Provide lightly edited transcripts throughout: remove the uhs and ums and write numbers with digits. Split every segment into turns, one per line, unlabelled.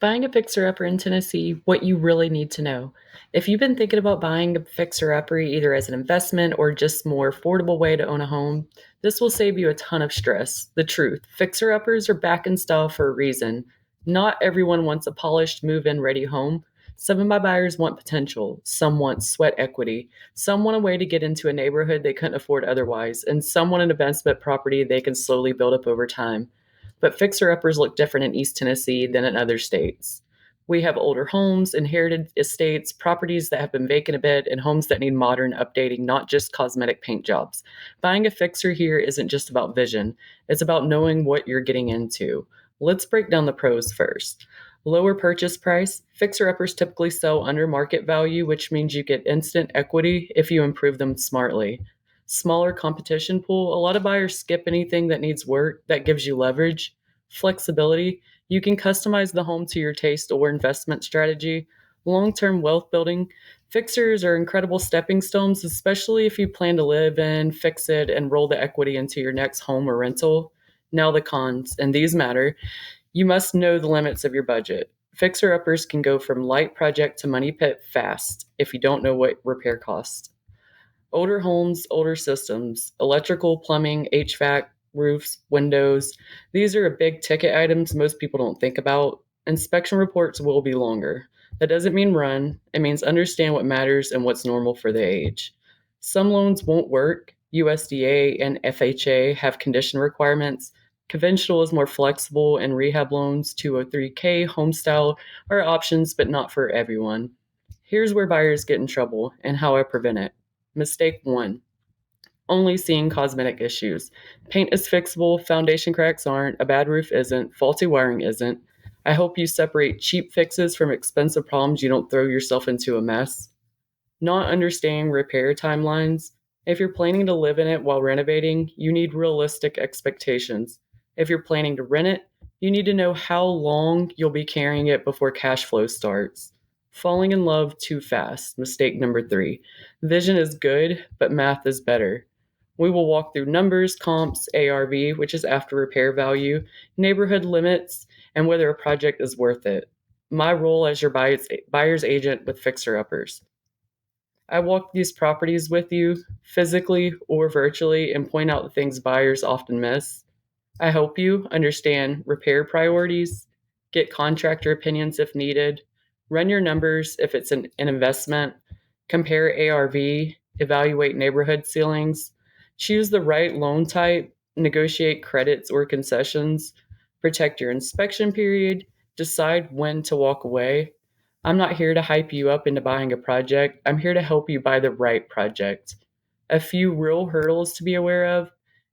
Buying a fixer-upper in Tennessee, what you really need to know. If you've been thinking about buying a fixer-upper either as an investment or just more affordable way to own a home, this will save you a ton of stress. The truth, fixer-uppers are back in style for a reason. Not everyone wants a polished, move-in ready home. Some of my buyers want potential. Some want sweat equity. Some want a way to get into a neighborhood they couldn't afford otherwise. And some want an investment property they can slowly build up over time. But fixer-uppers look different in East Tennessee than in other states. We have older homes, inherited estates, properties that have been vacant a bit, and homes that need modern updating, not just cosmetic paint jobs. Buying a fixer here isn't just about vision, it's about knowing what you're getting into. Let's break down the pros first. Lower purchase price. Fixer uppers typically sell under market value, which means you get instant equity if you improve them smartly. Smaller competition pool. A lot of buyers skip anything that needs work that gives you leverage. Flexibility. You can customize the home to your taste or investment strategy. Long term wealth building. Fixers are incredible stepping stones, especially if you plan to live in, fix it, and roll the equity into your next home or rental. Now, the cons, and these matter. You must know the limits of your budget. Fixer uppers can go from light project to money pit fast if you don't know what repair costs. Older homes, older systems, electrical, plumbing, HVAC, roofs, windows. These are big ticket items most people don't think about. Inspection reports will be longer. That doesn't mean run, it means understand what matters and what's normal for the age. Some loans won't work. USDA and FHA have condition requirements. Conventional is more flexible, and rehab loans, 203K, homestyle are options, but not for everyone. Here's where buyers get in trouble and how I prevent it. Mistake 1. Only seeing cosmetic issues. Paint is fixable, foundation cracks aren't, a bad roof isn't, faulty wiring isn't. I hope you separate cheap fixes from expensive problems. You don't throw yourself into a mess. Not understanding repair timelines. If you're planning to live in it while renovating, you need realistic expectations. If you're planning to rent it, you need to know how long you'll be carrying it before cash flow starts. Falling in love too fast. Mistake number 3. Vision is good, but math is better. We will walk through numbers, comps, ARV, which is after repair value, neighborhood limits, and whether a project is worth it. My role as your buyer's agent with Fixer Uppers. I walk these properties with you, physically or virtually, and point out the things buyers often miss. I help you understand repair priorities, get contractor opinions if needed, run your numbers if it's an investment, compare ARV, evaluate neighborhood ceilings, choose the right loan type, negotiate credits or concessions, protect your inspection period, decide when to walk away. I'm not here to hype you up into buying a project. I'm here to help you buy the right project. A few real hurdles to be aware of.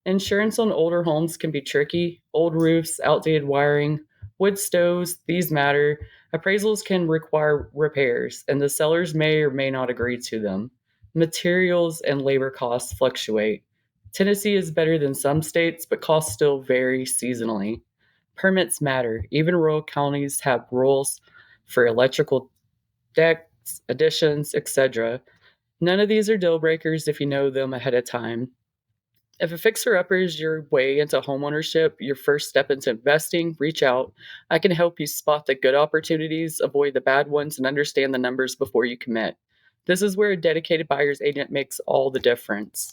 Insurance on older homes can be tricky. Old roofs, outdated wiring, wood stoves, these matter. Appraisals can require repairs, and the sellers may or may not agree to them. Materials and labor costs fluctuate. Tennessee is better than some states, but costs still vary seasonally. Permits matter. Even rural counties have rules for electrical decks, additions, etc. None of these are deal breakers if you know them ahead of time. If a fixer upper is your way into homeownership, your first step into investing, reach out. I can help you spot the good opportunities, avoid the bad ones, and understand the numbers before you commit. This is where a dedicated buyer's agent makes all the difference.